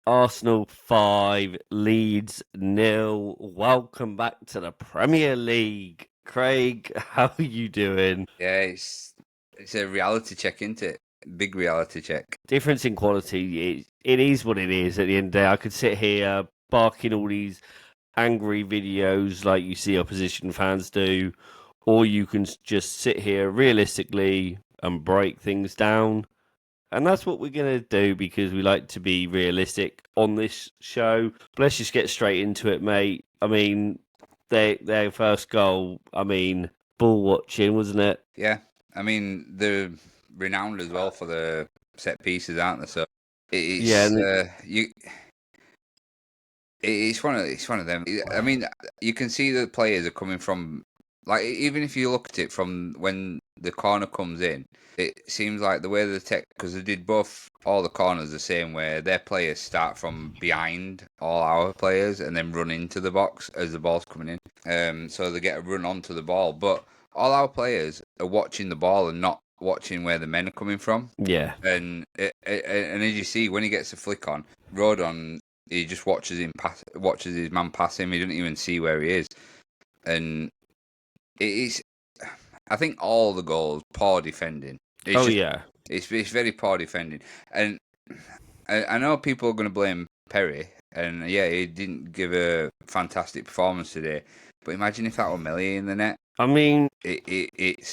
Arsenal 5, Leeds 0. Welcome back to the Premier League. Craig, how are you doing? Yeah, it's a reality check, isn't it? Big reality check. Difference in quality, it is what it is at the end of the day. I could sit here barking all these angry videos like you see opposition fans do, or you can just sit here realistically and break things down. And that's what we're going to do because we like to be realistic on this show. But let's just get straight into it, mate. I mean, their first goal, ball watching, wasn't it? Yeah, I mean they're renowned as well for the set pieces, aren't they? So Yeah, it's you. It's one of them. I mean, you can see the players are coming from, like, even if you look at it from when the corner comes in, it seems like the way they take, because they did all the corners the same way. Their players start from behind all our players and then run into the box as the ball's coming in. So they get a run onto the ball, but all our players are watching the ball and not watching where the men are coming from. yeah. And as you see, when he gets a flick on, Rodon, he just watches his man pass him. He doesn't even see where he is, and it is. I think all the goals poor defending. Yeah. It's very poor defending, and I know people are going to blame Perry, and yeah, he didn't give a fantastic performance today. But imagine if that were Melly in the net. I mean, It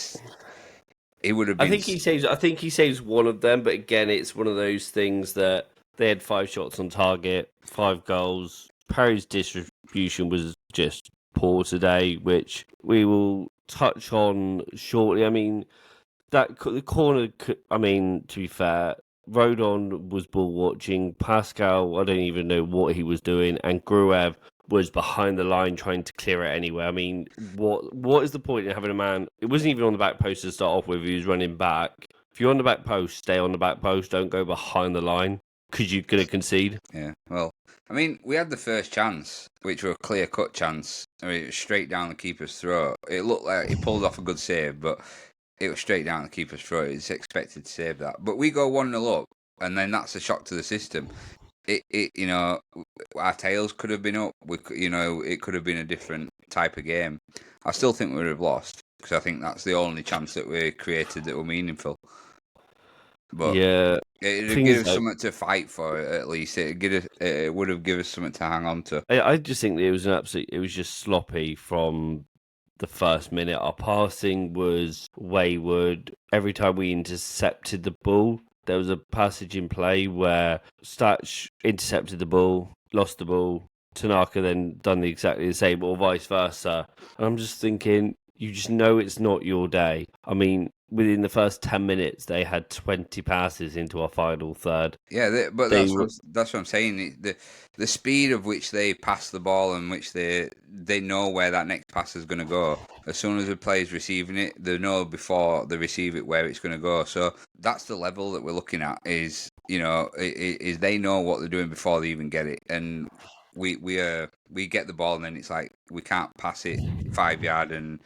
would have I been. think he saves one of them, but again, it's one of those things that they had 5 shots on target, 5 goals. Perry's distribution was just poor today, which we will touch on shortly. I mean, the corner. I mean, to be fair, Rodon was ball watching. Pascal, I don't even know what he was doing, and Gruev was behind the line trying to clear it anyway. I mean, what is the point in having a man? It wasn't even on the back post to start off with. He was running back. If you're on the back post, stay on the back post. Don't go behind the line because you're gonna concede. Yeah, well, I mean, we had the first chance, which was a clear-cut chance. I mean, it was straight down the keeper's throat. It looked like he pulled off a good save, but it was straight down the keeper's throat. It's expected to save that. But we go 1-0 up, and then that's a shock to the system. Our tails could have been up. It could have been a different type of game. I still think we would have lost, because I think that's the only chance that we created that were meaningful. But Yeah, it'd give us something to fight for, at least. It would have given us something to hang on to. I just think it was it was just sloppy from the first minute. Our passing was wayward. Every time we intercepted the ball, there was a passage in play where Stach intercepted the ball, lost the ball. Tanaka then done exactly the same, or vice versa. And I'm just thinking, you just know it's not your day. I mean, within the first 10 minutes, they had 20 passes into our final third. Yeah, but that's what I'm saying. The speed of which they pass the ball and which they know where that next pass is going to go. As soon as the player's receiving it, they know before they receive it where it's going to go. So that's the level that we're looking at. Is they know what they're doing before they even get it, and we get the ball and then it's like we can't pass it 5 yard and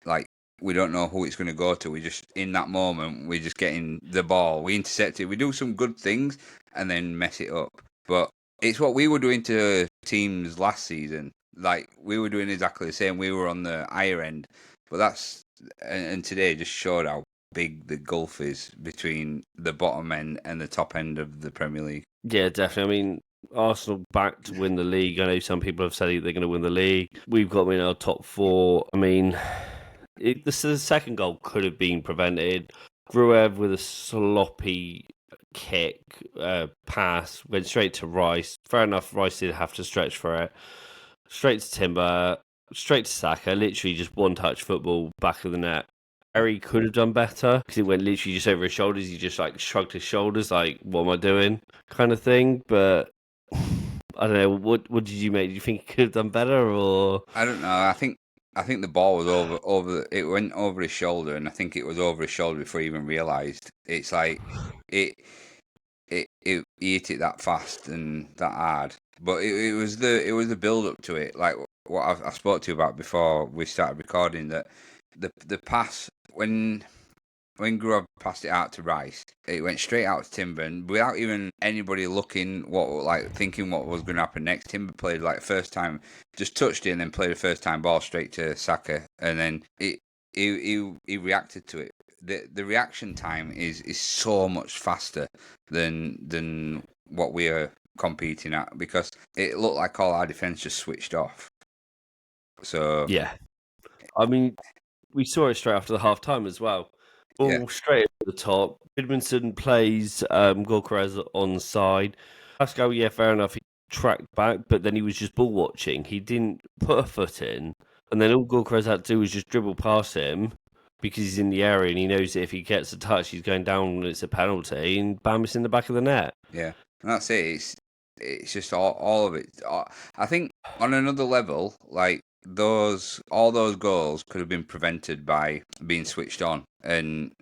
like we don't know who it's going to go to. We just, in that moment, we're just getting the ball. We intercept it. We do some good things and then mess it up. But it's what we were doing to teams last season. Like, we were doing exactly the same. We were on the higher end. But and today just showed how big the gulf is between the bottom end and the top end of the Premier League. Yeah, definitely. I mean, Arsenal back to win the league. I know some people have said they're going to win the league. We've got them in our top 4. I mean, the second goal could have been prevented. Gruev with a sloppy kick, pass, went straight to Rice. Fair enough, Rice did have to stretch for it. Straight to Timber, straight to Saka. Literally just one-touch football, back of the net. Harry could have done better because it went literally just over his shoulders. He just like shrugged his shoulders, like, "What am I doing?" kind of thing. But I don't know. What did you make? Do you think he could have done better, or I don't know. I think the ball was over. It went over his shoulder, and I think it was over his shoulder before he even realised. It's like it he hit it that fast and that hard. But it was the build up to it. Like what I spoke to you about before we started recording, that the pass when when Gruev passed it out to Rice, it went straight out to Timber, and without even anybody looking thinking what was going to happen next. Timber played like first time, just touched it, and then played a first time ball straight to Saka, and then he reacted to it. The reaction time is so much faster than what we are competing at, because it looked like all our defence just switched off. So yeah, I mean, we saw it straight after the half time as well. Ball straight at the top. Edmondson plays Gorkarez on the side. Pascal, yeah, fair enough. He tracked back, but then he was just ball watching. He didn't put a foot in, and then all Gorkarez had to do was just dribble past him because he's in the area and he knows that if he gets a touch, he's going down and it's a penalty, and bam, it's in the back of the net. Yeah, and that's it. It's just all of it. I think on another level, like all those goals could have been prevented by being switched on and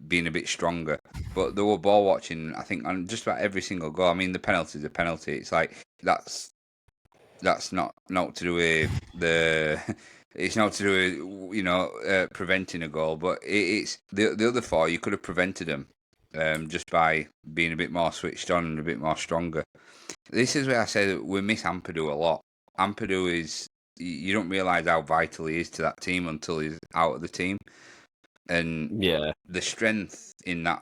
being a bit stronger. But they were ball watching. I think on just about every single goal. I mean, the penalty is a penalty. It's like that's not to do with the. It's not to do with preventing a goal, but it's the other four. You could have prevented them just by being a bit more switched on and a bit more stronger. This is where I say that we miss Ampadu a lot. Ampadu is, you don't realise how vital he is to that team until he's out of the team. And the strength in that,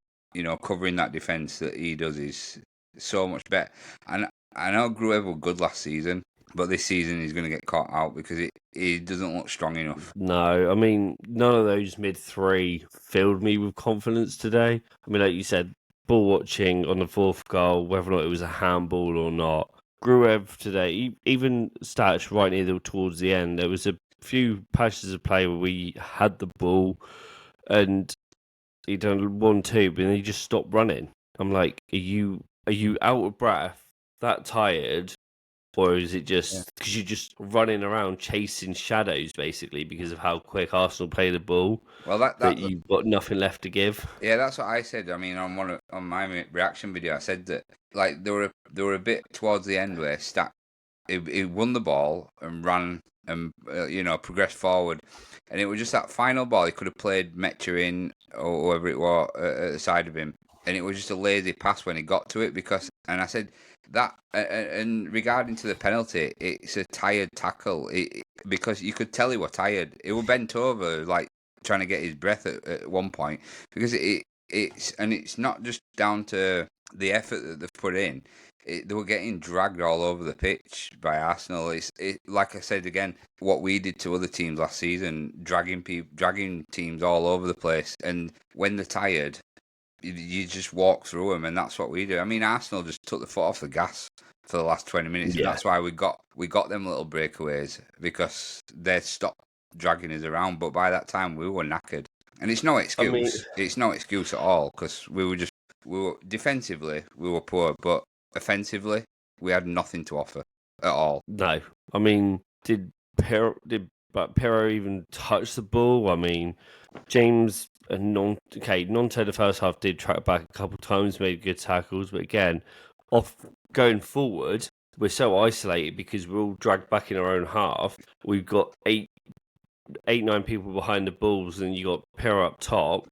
covering that defence that he does is so much better. And I know Gruev was good last season, but this season he's going to get caught out because he doesn't look strong enough. No, I mean, none of those mid three filled me with confidence today. I mean, like you said, ball watching on the fourth goal, whether or not it was a handball or not. Gruev today, even Stats right near towards the end, there was a few patches of play where we had the ball and he done 1-2, but then he just stopped running. I'm like, are you out of breath, that tired? Or is it just because you're just running around chasing shadows, basically, because of how quick Arsenal play the ball? Well, that you've got nothing left to give. Yeah, that's what I said. I mean, on my reaction video, I said that like there were a bit towards the end where he won the ball and ran and progressed forward, and it was just that final ball he could have played Metcher in or whoever it was at the side of him, and it was just a lazy pass when he got to it and I said. That and regarding to the penalty, it's a tired tackle. Because you could tell he was tired. He was bent over, like trying to get his breath at one point. Because it's not just down to the effort that they've put in. They were getting dragged all over the pitch by Arsenal. Like I said again, what we did to other teams last season, dragging teams all over the place. And when they're tired, you just walk through them, and that's what we do. I mean, Arsenal just took the foot off the gas for the last 20 minutes, and that's why we got them little breakaways, because they stopped dragging us around. But by that time, we were knackered, and it's no excuse. I mean, it's no excuse at all, because we were defensively we were poor, but offensively we had nothing to offer at all. No, I mean, did Pero even touch the ball? I mean, James and Nonte the first half did track back a couple of times, made good tackles, but again, going forward, we're so isolated because we're all dragged back in our own half. We've got 9 people behind the balls, and you got Pero up top.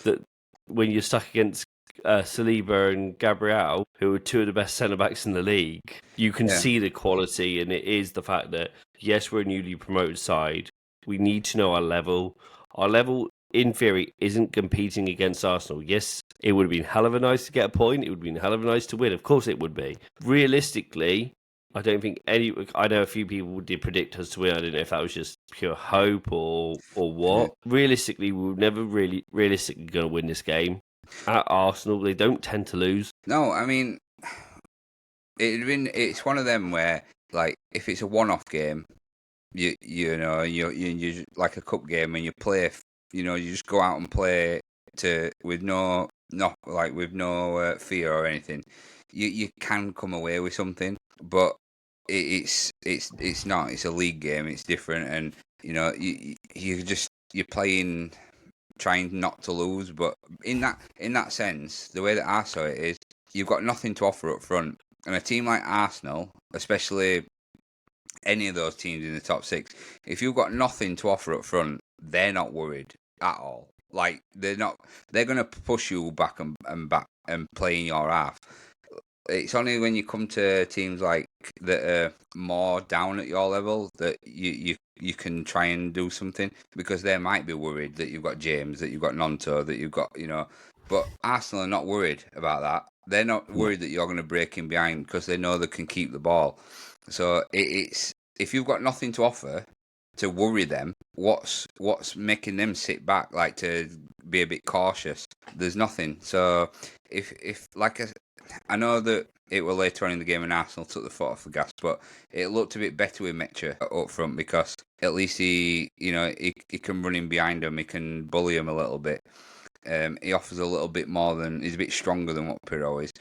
That when you're stuck against Saliba and Gabriel, who are two of the best centre backs in the league, you can see the quality, and it is the fact that yes, we're a newly promoted side. We need to know our level. Our level, in theory, isn't competing against Arsenal. Yes, it would have been hell of a nice to get a point. It would have been hell of a nice to win. Of course it would be. Realistically, I don't think I know a few people did predict us to win. I don't know if that was just pure hope or what. Realistically, we were never really realistically going to win this game. At Arsenal, they don't tend to lose. No, I mean, it's one of them where, like, if it's a one-off game, you like a cup game, and you play, you just go out and play with no fear or anything. You can come away with something, but it's not. It's a league game. It's different, and you're playing, trying not to lose. But in that sense, the way that I saw it is, you've got nothing to offer up front, and a team like Arsenal, especially any of those teams in the top 6, if you've got nothing to offer up front, they're not worried at all. like they're going to push you back and back and play in your half. It's only when you come to teams like that are more down at your level that you can try and do something, because they might be worried that you've got James, that you've got Nonto, that you've got, But Arsenal are not worried about that. They're not worried that you're going to break in behind, because they know they can keep the ball. So it's if you've got nothing to offer to worry them, what's making them sit back, like to be a bit cautious? There's nothing. So if like I know that it was later on in the game and Arsenal took the foot off the gas, but it looked a bit better with Mecha up front, because at least he can run in behind him, he can bully him a little bit. He offers a little bit more he's a bit stronger than what Pirro is.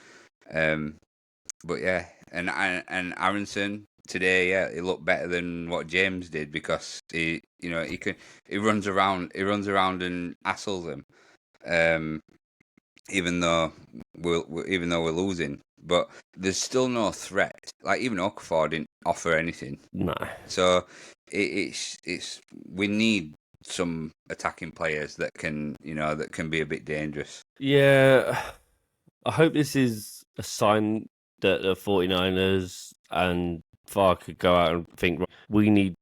But yeah, and Aronson today, yeah, he looked better than what James did, because he runs around and hassles him. Even though we're losing, but there's still no threat. Like even Okafor didn't offer anything. No. So it's we need some attacking players that can be a bit dangerous. Yeah, I hope this is a sign that the 49ers and VAR could go out and think, we need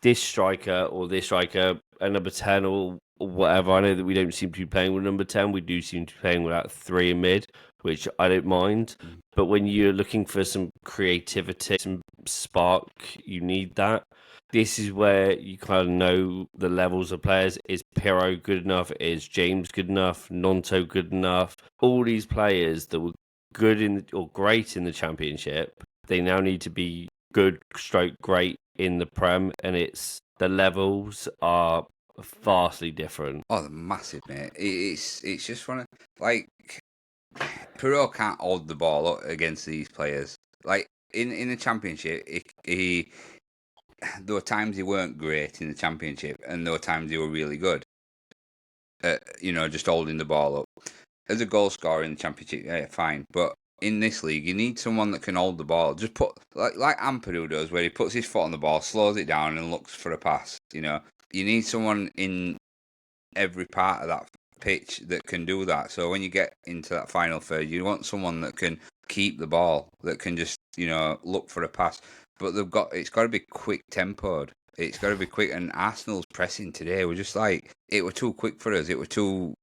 this striker or this striker, a number 10 or whatever. I know that we don't seem to be playing with number 10. We do seem to be playing with that 3 in mid, which I don't mind. But when you're looking for some creativity, some spark, you need that. This is where you kind of know the levels of players. Is Pirro good enough? Is James good enough? Nonto good enough? All these players that were good or great in the Championship, they now need to be good stroke great in the Prem, and the levels are vastly different. Oh, they're massive, mate. It's just one of, like, Pirro can't hold the ball up against these players. Like in the Championship, there were times he weren't great in the Championship, and there were times he were really good. Just holding the ball up. As a goal scorer in the Championship, yeah, fine. But in this league, you need someone that can hold the ball. Just put like Ampadu does, where he puts his foot on the ball, slows it down, and looks for a pass. You need someone in every part of that pitch that can do that. So when you get into that final third, you want someone that can keep the ball, that can just look for a pass. But it's got to be quick tempoed. It's got to be quick. And Arsenal's pressing today were just like, it were too quick for us. It were too.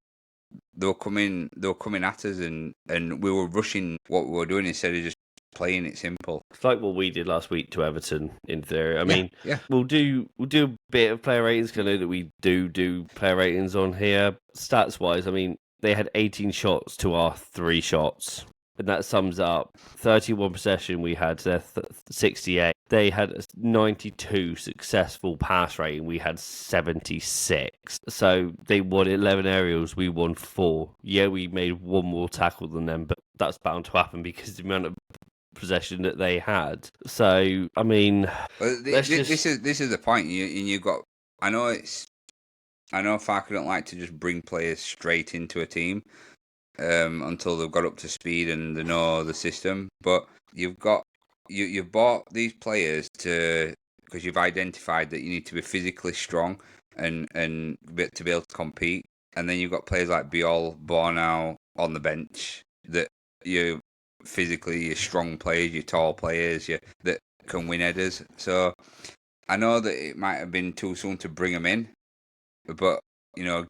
They were coming at us, and we were rushing what we were doing instead of just playing it simple. It's like what we did last week to Everton, in theory. I mean, yeah. We'll do a bit of player ratings, because I know that we do player ratings on here. Stats wise, I mean, they had 18 shots to our 3 shots. And that sums up 31 possession. We had 68. They had 92 successful pass rating. We had 76. So they won 11 aerials. We won 4. Yeah, we made 1 more tackle than them, but that's bound to happen because the amount of possession that they had. So I mean, this is the point. You got. I know Farker don't like to just bring players straight into a team. Until they've got up to speed and they know the system. But you've bought these players because you've identified that you need to be physically strong and to be able to compete. And then you've got players like Biol, Bornau on the bench that you're strong players, you're tall players, that can win headers. So I know that it might have been too soon to bring them in, but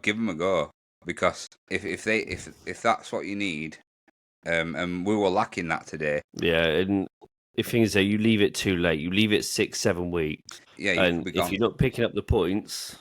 give them a go. Because if that's what you need, and we were lacking that today. Yeah, and if things are, you leave it too late. You leave it 6-7 weeks. Yeah, and if you're not picking up the points,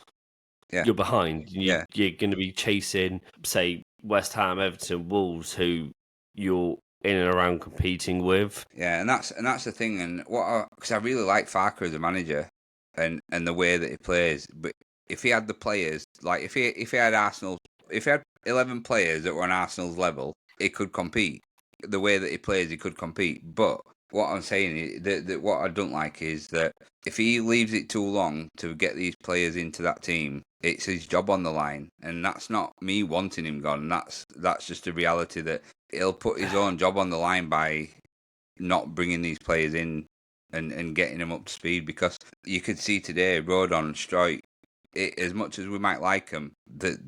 you're behind. You're going to be chasing, say, West Ham, Everton, Wolves, who you're in and around competing with. Yeah, and that's the thing. And because I really like Farker as a manager, and the way that he plays. But if he had the players, like if he had Arsenal. If he had 11 players that were on Arsenal's level, he could compete. The way that he plays, he could compete. But what I'm saying is that what I don't like is that if he leaves it too long to get these players into that team, it's his job on the line, and that's not me wanting him gone. That's just a reality that he'll put his own job on the line by not bringing these players in and getting them up to speed. Because you could see today, Rodon, Struijk, as much as we might like them, that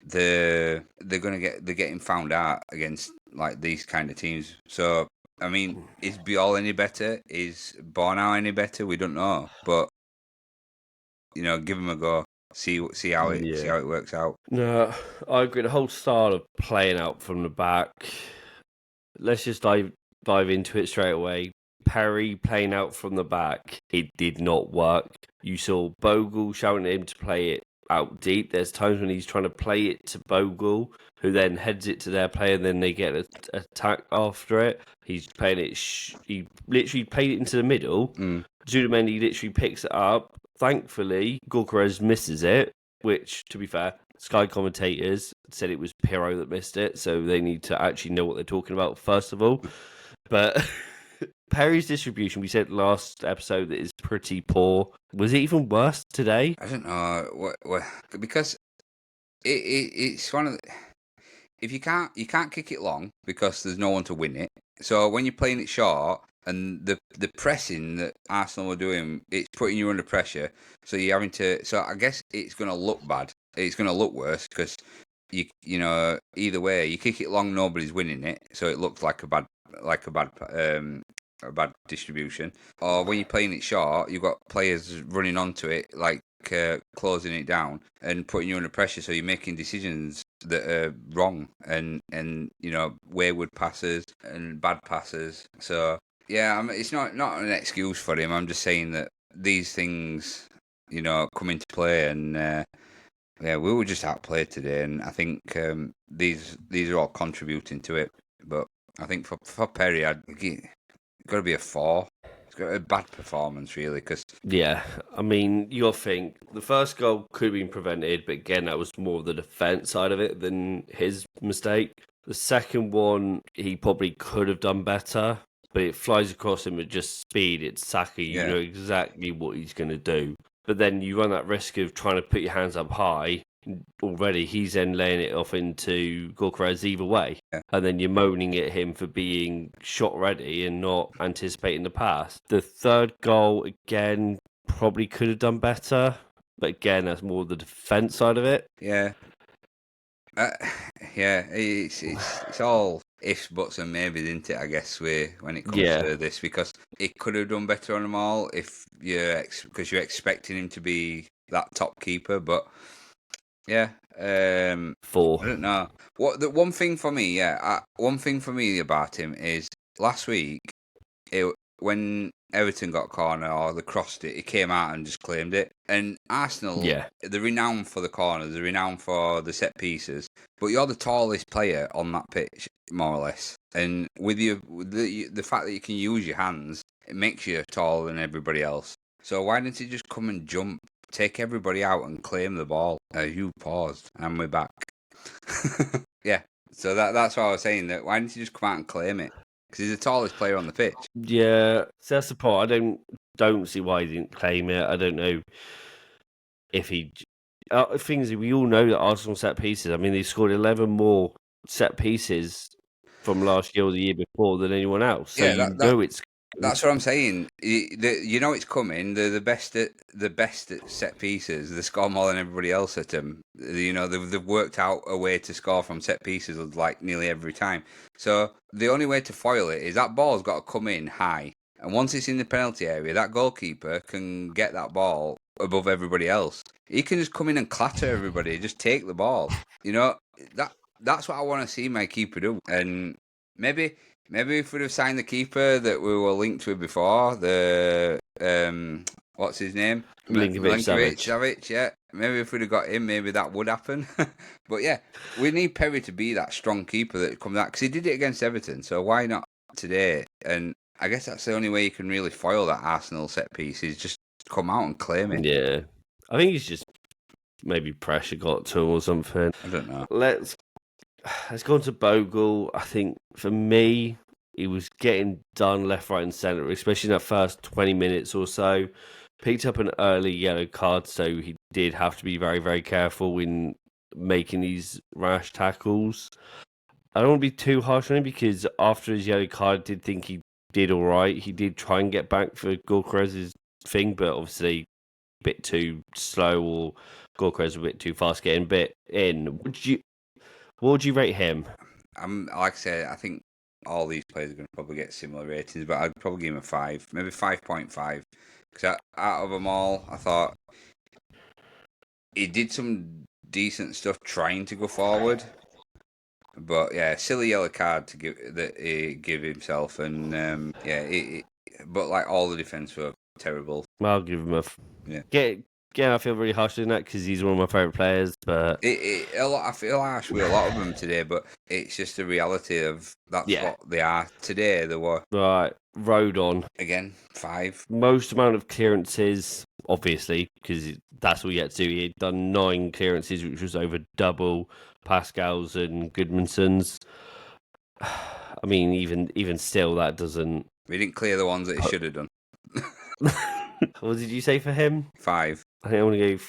they're getting found out against like these kind of teams. So I mean, is Biol any better? Is Bornau any better? We don't know, but give him a go. See how it works out. No, I agree. The whole style of playing out from the back. Let's just dive into it straight away. Perry playing out from the back, it did not work. You saw Bogle shouting at him to play it out deep. There's times when he's trying to play it to Bogle, who then heads it to their player, and then they get attacked after it. He's playing it. He literally played it into the middle. Zudamendi literally picks it up. Thankfully, Gorkarez misses it, which, to be fair, Sky commentators said it was Pirro that missed it, so they need to actually know what they're talking about, first of all. But Perry's distribution, we said last episode, that is pretty poor. Was it even worse today? I don't know. What because it's one of the... If you can't kick it long because there's no one to win it. So when you're playing it short and the pressing that Arsenal were doing, it's putting you under pressure. So you're having to. So I guess it's going to look bad. It's going to look worse because either way you kick it long, nobody's winning it. So it looks like a bad distribution. Or when you're playing it short, you've got players running onto it like closing it down and putting you under pressure. So you're making decisions that are wrong and wayward passes and bad passes. So yeah, it's not an excuse for him. I'm just saying that these things come into play, and we were just outplayed today, and I think these are all contributing to it. But I think for Perry, I'd got to be a 4. It's got a bad performance, really. Yeah, I mean, you'll think the first goal could have been prevented, but again, that was more the defence side of it than his mistake. The second one, he probably could have done better, but it flies across him at just speed. It's Saka, you know exactly what he's going to do. But then you run that risk of trying to put your hands up high. Already, he's then laying it off into Gorkarez either way. Yeah. And then you're moaning at him for being shot ready and not anticipating the pass. The third goal, again, probably could have done better. But again, that's more the defence side of it. Yeah. It's all ifs, buts, and maybes, isn't it? I guess when it comes to this, because it could have done better on them all if because you're expecting him to be that top keeper. But yeah, 4. I don't know. One thing for me about him is last week, when Everton got corner or they crossed it, he came out and just claimed it. And Arsenal, they're renowned for the corners, they're renowned for the set pieces. But you're the tallest player on that pitch, more or less. And with the fact that you can use your hands, it makes you taller than everybody else. So why didn't he just come and jump, take everybody out and claim the ball? You paused, and we're back. Yeah. So that's what I was saying. That why didn't he just come out and claim it? Because he's the tallest player on the pitch. Yeah, so that's the part. I don't see why he didn't claim it. I don't know if he... things we all know that Arsenal set pieces. I mean, they scored 11 more set pieces from last year or the year before than anyone else. So it's... That's what I'm saying. It's coming. They're the best at set pieces. They score more than everybody else at them. They've worked out a way to score from set pieces like nearly every time. So the only way to foil it is that ball's got to come in high, and once it's in the penalty area, that goalkeeper can get that ball above everybody else. He can just come in and clatter everybody. Just take the ball. That's what I want to see my keeper do. And maybe if we'd have signed the keeper that we were linked with before, the what's his name? Milinkovic-Savic. Yeah. Maybe if we'd have got him, maybe that would happen. But yeah, we need Perry to be that strong keeper that comes out, because he did it against Everton. So why not today? And I guess that's the only way you can really foil that Arsenal set piece, is just come out and claim it. Yeah, I think he's just maybe pressure got to him or something. I don't know. Let's go on to Bogle. I think for me, he was getting done left, right, and centre, especially in that first 20 minutes or so. Picked up an early yellow card, so he did have to be very, very careful in making these rash tackles. I don't want to be too harsh on him, because after his yellow card, I did think he did all right. He did try and get back for Gorkarez's thing, but obviously bit too slow or Gorka's a bit too fast getting bit in. What would you rate him? Like I said, I think all these players are going to probably get similar ratings, but I'd probably give him a 5, maybe 5.5. Because out of them all, I thought he did some decent stuff trying to go forward. But yeah, silly yellow card to give himself, and but like all the defense were terrible. I'll give him a. I feel really harsh doing that because he's one of my favourite players. But I feel harsh with a lot of them today, but it's just the reality of that's what they are today. They were right. Rodon again 5. Most amount of clearances, obviously, because that's what he had to do. He had done 9 clearances, which was over double Pascal's and Goodmanson's. I mean, even still, that doesn't. We didn't clear the ones that he should have done. What did you say for him? 5. I think I'm gonna go.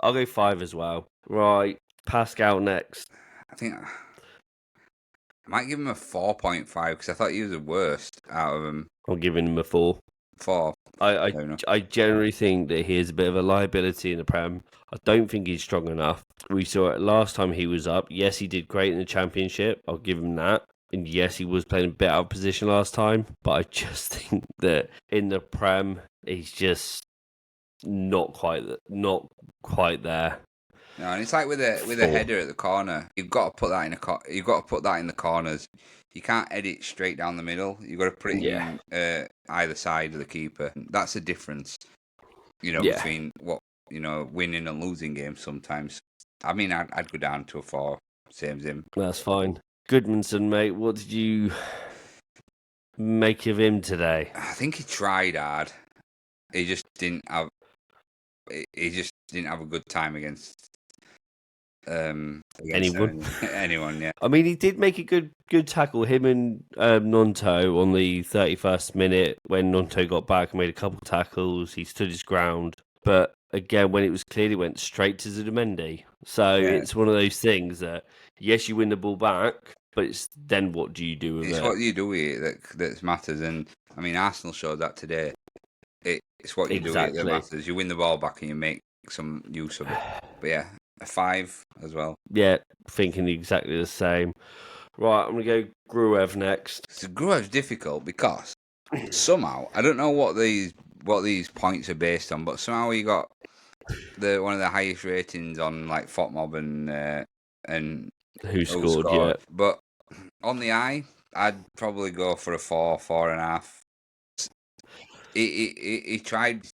I'll go 5 as well. Right, Pascal next. I think I might give him a 4.5 because I thought he was the worst out of them. I'm giving him a 4. 4. I generally think that he is a bit of a liability in the Prem. I don't think he's strong enough. We saw it last time he was up. Yes, he did great in the Championship. I'll give him that. And yes, he was playing a bit out of position last time. But I just think that in the Prem, he's just not quite there. No, and it's like with a header at the corner. You've got to put that in the corners. You can't edit straight down the middle. You've got to put it in either side of the keeper. That's the difference, between winning and losing games sometimes. I mean, I'd go down to a 4, same as him. That's fine. Goodmanson, mate, what did you make of him today? I think he tried hard. He just didn't have a good time against anyone. Yeah. I mean, he did make a good tackle. Him and Nonto on the 31st minute when Nonto got back and made a couple tackles. He stood his ground, but again, when it was clear, he went straight to Zubimendi. So it's one of those things that yes, you win the ball back, but it's then what do you do with it? It's what you do with it that matters. And I mean, Arsenal showed that today. It's what you do with it that matters. You win the ball back and you make some use of it. But yeah, a 5 as well. Yeah, thinking exactly the same. Right, I'm going to go Gruev next. So Gruev's difficult because somehow, I don't know what these points are based on, but somehow he got one of the highest ratings on like FOTMob and who scored. Yeah. But on the eye, I'd probably go for a 4, 4.5. He tried.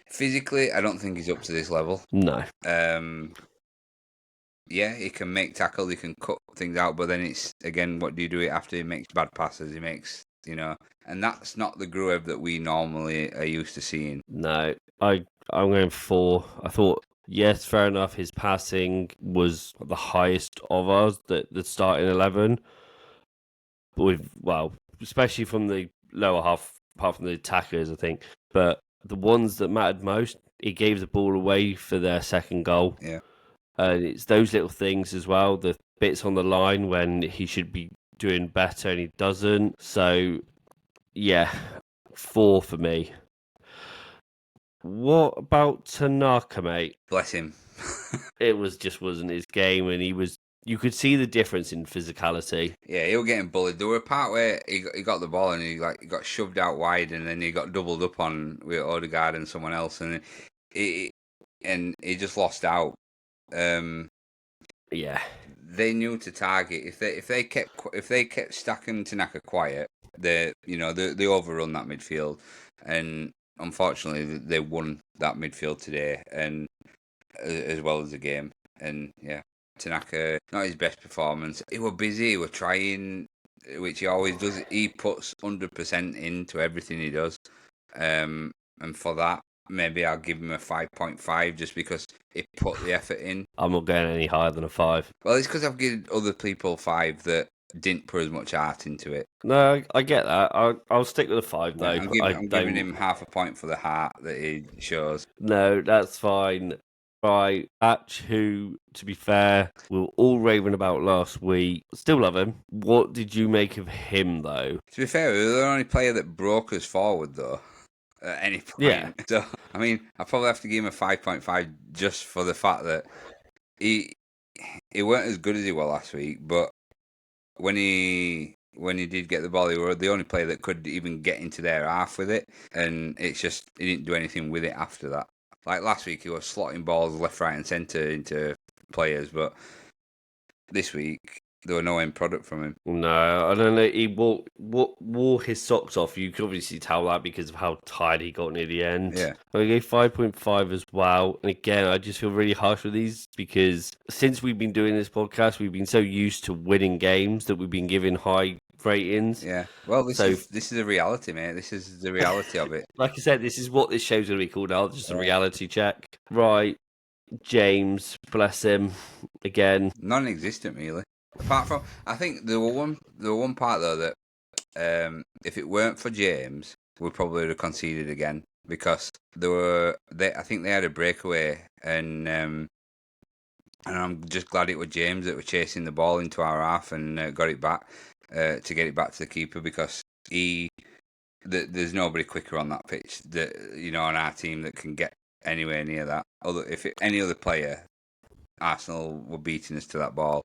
Physically, I don't think he's up to this level. No. Yeah, he can make tackles, he can cut things out, but then it's, again, what do you do it after he makes bad passes? He makes, and that's not the Gruev that we normally are used to seeing. No, I'm going 4. I thought, yes, fair enough, his passing was the highest of ours, the starting 11. But especially from the lower half, apart from the attackers, I think. But the ones that mattered most, he gave the ball away for their second goal. Yeah. And it's those little things as well, the bits on the line when he should be doing better and he doesn't. So, yeah, 4 for me. What about Tanaka, mate? Bless him. It wasn't his game, and you could see the difference in physicality. Yeah, he was getting bullied. There were a part where he got the ball and he got shoved out wide, and then he got doubled up on with Odegaard and someone else, and he just lost out. Yeah, they knew to target. If they kept stacking Tanaka quiet, they overrun that midfield, and unfortunately they won that midfield today, and as well as the game. And yeah, Tanaka, not his best performance. He was busy. He was trying, which he always does. He puts 100% into everything he does, and for that, maybe I'll give him a 5.5 just because he put the effort in. I'm not going any higher than a 5. Well, it's because I've given other people 5 that didn't put as much heart into it. No, I get that. I'll stick with a 5 though. Yeah, I'm giving him half a point for the heart that he shows. No, that's fine. Right, Atch, who, to be fair, we were all raving about last week. Still love him. What did you make of him, though? To be fair, we were the only player that broke us forward, though. at any point. Yeah. So, I mean, I probably have to give him a 5.5 just for the fact that he weren't as good as he was last week, but when he did get the ball, he was the only player that could even get into their half with it, and it's just he didn't do anything with it after that. Like last week, he was slotting balls left, right, and centre into players, but this week there were no end product from him. No, I don't know. He wore his socks off. You can obviously tell that because of how tired he got near the end. Yeah. I gave 5.5 as well. And again, I just feel really harsh with these because since we've been doing this podcast, we've been so used to winning games that we've been giving high ratings. Yeah. Well, this So- is a reality, mate. This is the reality of it. Like I said, this is what this show's going to be called now, just a reality check. Right, James, bless him, again. Non-existent, really. Apart from, I think there were one part though that if it weren't for James, we probably would have conceded again because I think they had a breakaway and I'm just glad it was James that were chasing the ball into our half and got it back to get it back to the keeper because there's nobody quicker on that pitch that on our team that can get anywhere near that. Any other player, Arsenal were beating us to that ball.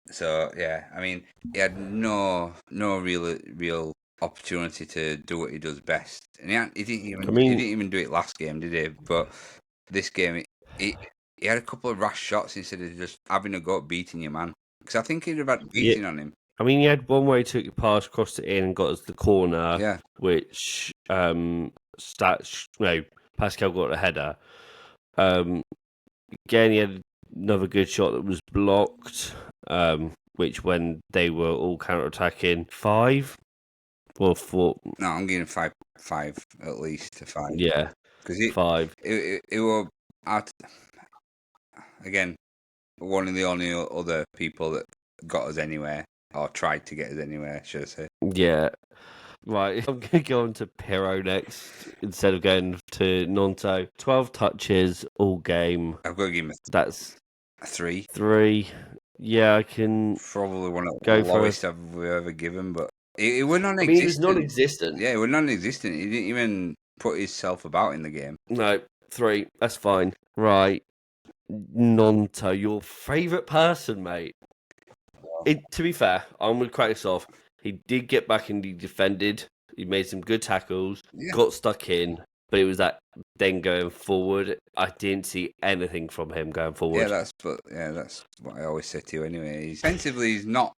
So yeah, I mean, he had no real opportunity to do what he does best, and he didn't even do it last game, did he? But this game, he had a couple of rash shots instead of just having a go at beating your man. Because I think he'd have had beating on him. I mean, he had one where he took a pass, crossed it in, and got us the corner. Yeah. Which Pascal got a header. Again, he had another good shot that was blocked. Which when they were all counter-attacking, 5 or 4. No, I'm giving 5 at least to 5. Yeah, because 5. It were out again. One of the only other people that got us anywhere or tried to get us anywhere, should I say? Yeah. Right, I'm going to go on to Pirro next instead of going to Nonto. 12 touches all game. I've got to give him That's a 3. 3. Yeah, I can Probably one of go the lowest I've ever given, but it was non-existent. I mean, it was non-existent. Yeah, it was non-existent. He didn't even put himself about in the game. No, 3. That's fine. Right, Nonto, your favourite person, mate. To be fair, I'm going to crack this off. He did get back and he defended. He made some good tackles, got stuck in, but it was that then going forward. I didn't see anything from him going forward. Yeah, that's what I always say to you anyway. Defensively, he's not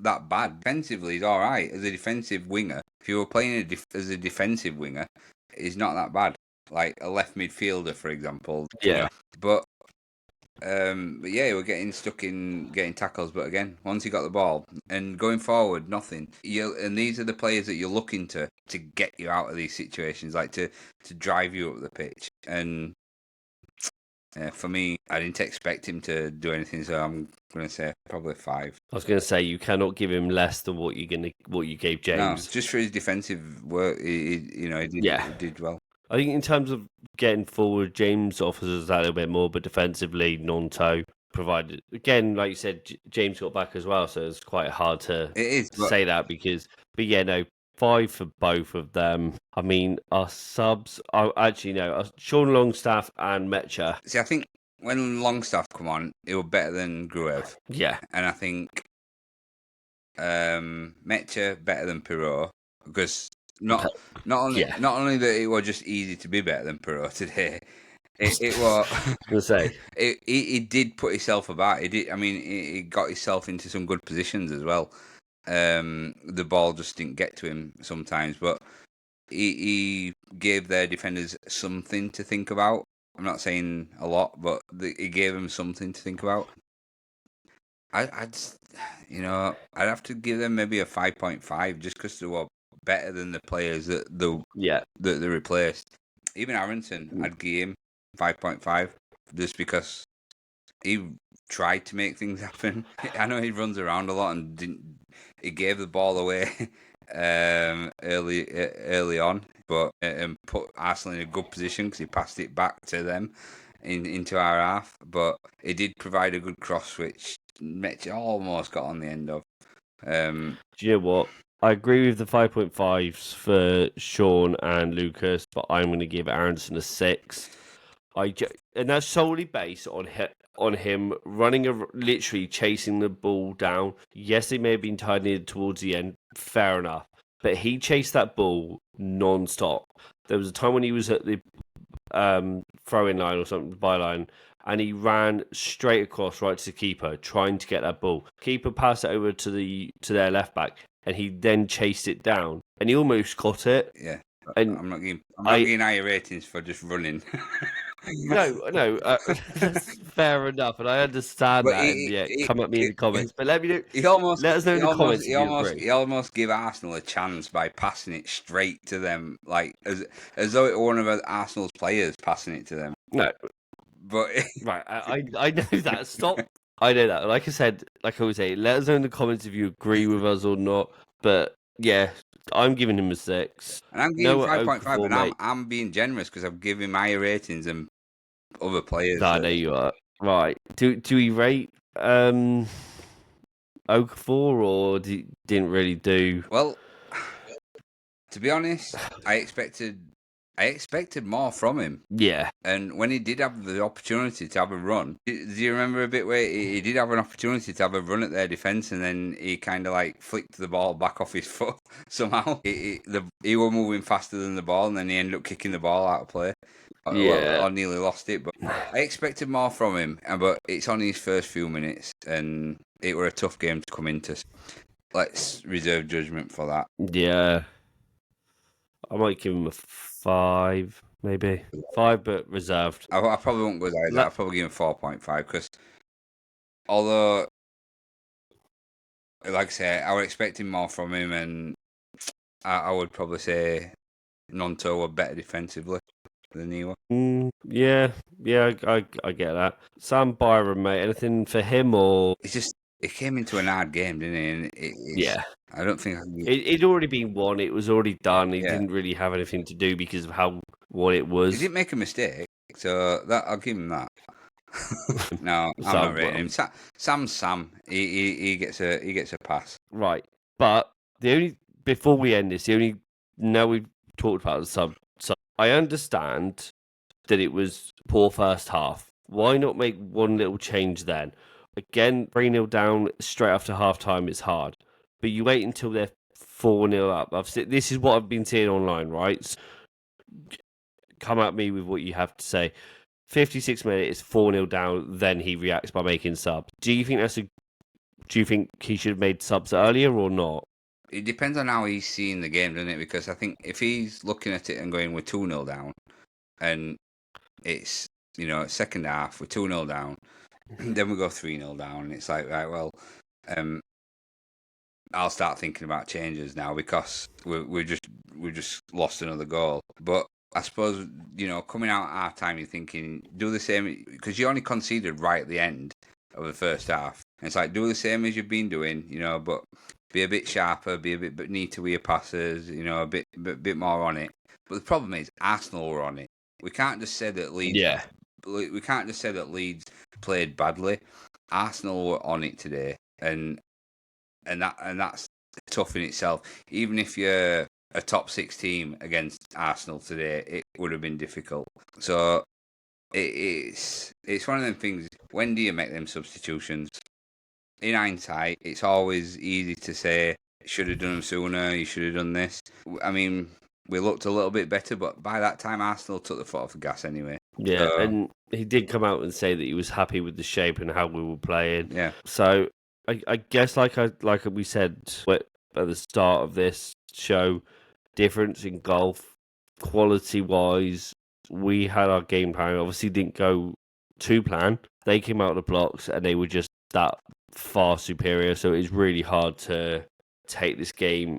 that bad. Defensively, he's all right as a defensive winger. If you were playing as a defensive winger, he's not that bad. Like a left midfielder, for example. Yeah. But yeah, we're getting stuck in getting tackles. But again, once he got the ball and going forward, nothing. And these are the players that you're looking to get you out of these situations, like to drive you up the pitch. And for me, I didn't expect him to do anything, so I'm going to say probably 5. I was going to say you cannot give him less than what you gave James. No, just for his defensive work, he did well. I think in terms of getting forward, James offers us that a little bit more, but defensively, Nonto provided. Again, like you said, James got back as well, so it's quite hard to say that because. But yeah, no, 5 for both of them. I mean, our subs. Sean Longstaff and Metcha. See, I think when Longstaff come on, it was better than Gruev. Yeah, and I think Metcha better than Pirro because not only that it was just easy to be better than Pirro today. It was. I was gonna say he did put himself about. He did. I mean, he got himself into some good positions as well. The ball just didn't get to him sometimes, but he gave their defenders something to think about. I'm not saying a lot, but he gave them something to think about. I'd have to give them maybe a 5.5 just because they were better than the players that they replaced. Even Aronson, I'd give him 5.5 just because he tried to make things happen. I know he runs around a lot and he gave the ball away early on, but and put Arsenal in a good position because he passed it back to them into our half. But he did provide a good cross, which Metch almost got on the end of. Do you know what? I agree with the 5.5s for Sean and Lucas, but I'm going to give Aronson a 6. And that's solely based on him running, literally chasing the ball down. Yes, they may have been tied towards the end, fair enough, but he chased that ball non-stop. There was a time when he was at the throw-in line or something, byline, and he ran straight across right to the keeper, trying to get that ball. Keeper passed it over to their left back, and he then chased it down, and he almost caught it. Yeah, and I'm not getting higher ratings for just running. No, that's fair enough, and I understand But that. And yeah, come at me in the comments. But let us know in the comments if you agree. he almost give Arsenal a chance by passing it straight to them, like as though it were one of Arsenal's players passing it to them. No, but right, I know that. Stop. I know that. Like I said, like I always say, let us know in the comments if you agree with us or not. But yeah, I'm giving him a 6. And I'm giving 5.5, and I'm being generous because I'm giving higher ratings than other players. I know you are. Right. Do we rate Okafor, or didn't really do? Well, to be honest, I expected more from him. Yeah. And when he did have the opportunity to have a run, do you remember a bit where he did have an opportunity to have a run at their defence, and then he kind of like flicked the ball back off his foot somehow? He was moving faster than the ball, and then he ended up kicking the ball out of play. Yeah. Or nearly lost it. But I expected more from him, but it's only his first few minutes, and it were a tough game to come into. Let's reserve judgment for that. Yeah. I might give him a 5, maybe 5, but reserved. I probably won't go there. I'll probably give him 4.5 because although, like I say, I was expecting more from him, and I would probably say Nonto were better defensively than he was. Yeah, I get that. Sam Byron, mate, anything for him, or it's just it came into an hard game, didn't it? And yeah. I don't think it'd already been won. It was already done. He didn't really have anything to do because of what it was. He didn't make a mistake, so that I'll give him that. No, I'm not rating him. Sam. He gets a pass. Right, but before we end this, now we've talked about the sub. I understand that it was poor first half. Why not make one little change then? Again, 3-0 down straight after half time is hard. But you wait until they're 4-0 up. This is what I've been seeing online, right? So, come at me with what you have to say. 56 minutes, 4-0 down, then he reacts by making sub. Do you think he should have made subs earlier or not? It depends on how he's seeing the game, doesn't it? Because I think if he's looking at it and going, we're 2-0 down, and it's, second half, we're 2-0 down, then we go 3-0 down, and it's like, right, well, I'll start thinking about changes now because we just lost another goal. But I suppose, coming out at half time, you're thinking, do the same, because you only conceded right at the end of the first half. And it's like, do the same as you've been doing, but be a bit sharper, be a bit neater with your passes, a bit more on it. But the problem is, Arsenal were on it. We can't just say that Leeds. Yeah. We can't just say that Leeds played badly. Arsenal were on it today, and that's tough in itself. Even if you're a top 6 team against Arsenal today, it would have been difficult. So it's one of them things. When do you make them substitutions? In hindsight, it's always easy to say, should have done them sooner, you should have done this. I mean, we looked a little bit better, but by that time, Arsenal took the foot off the gas anyway. Yeah, and he did come out and say that he was happy with the shape and how we were playing. Yeah. So I guess, like we said at the start of this show, difference in golf, quality-wise, we had our game plan. Obviously, didn't go to plan. They came out of the blocks, and they were just that far superior. So it's really hard to take this game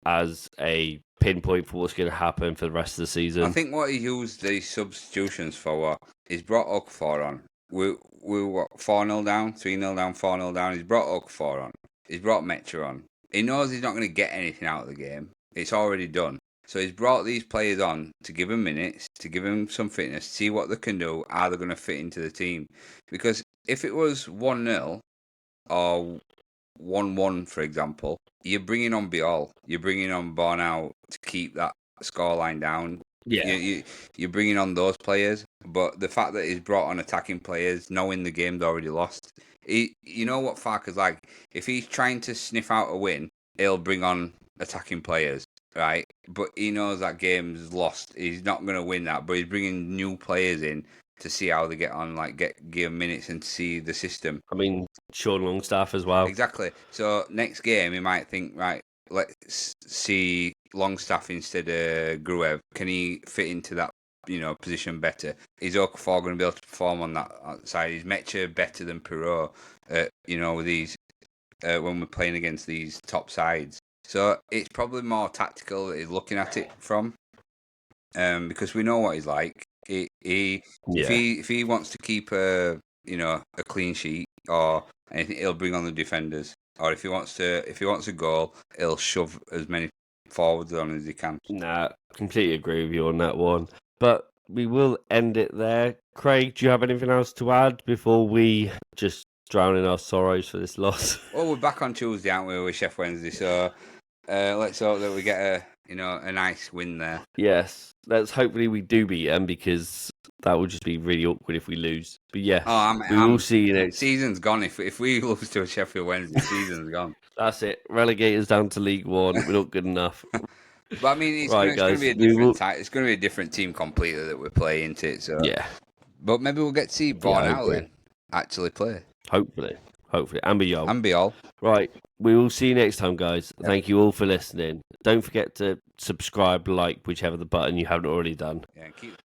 as a pinpoint for what's going to happen for the rest of the season. I think what he used these substitutions for is brought Okafor on. We were 4-0 down, 3-0 down, 4-0 down. He's brought Okafor on. He's brought Metcher on. He knows he's not going to get anything out of the game. It's already done. So he's brought these players on to give them minutes, to give them some fitness, see what they can do, how they're going to fit into the team. Because if it was 1-0 or 1-1, for example, you're bringing on Biol, you're bringing on Bornau to keep that scoreline down. Yeah. You're bringing on those players, but the fact that he's brought on attacking players, knowing the game's already lost, you know what Farker's like. If he's trying to sniff out a win, he'll bring on attacking players, right? But he knows that game's lost. He's not going to win that, but he's bringing new players in to see how they get on, like give minutes and see the system. I mean, Sean Longstaff as well. Exactly. So next game, he might think, right, let's see Longstaff instead of Gruev. Can he fit into that, position better? Is Okafor going to be able to perform on that side? Is Mecha better than Perot? With these when we're playing against these top sides. So it's probably more tactical that he's looking at it from, because we know what he's like. If he wants to keep a clean sheet or anything, he'll bring on the defenders. Or if he wants a goal, he'll shove as many forwards on as he can. Nah, completely agree with you on that one. But we will end it there. Craig, do you have anything else to add before we just drown in our sorrows for this loss? Well, we're back on Tuesday, aren't we, with Chef Wednesday? So let's hope that we get a nice win there. Yes, hopefully we do beat them, because that would just be really awkward if we lose. But yes, we will see you next. Season's gone. If we lose to a Sheffield Wednesday, season's gone. That's it. Relegators down to League One. We're not good enough. But I mean, it's going to be a different it's going to be a different team completely that we're playing into. So yeah. But maybe we'll get to see Bornau then actually play. Hopefully, and Biol. Right. We will see you next time, guys. Yep. Thank you all for listening. Don't forget to subscribe, like, whichever the button you haven't already done. Yeah, and keep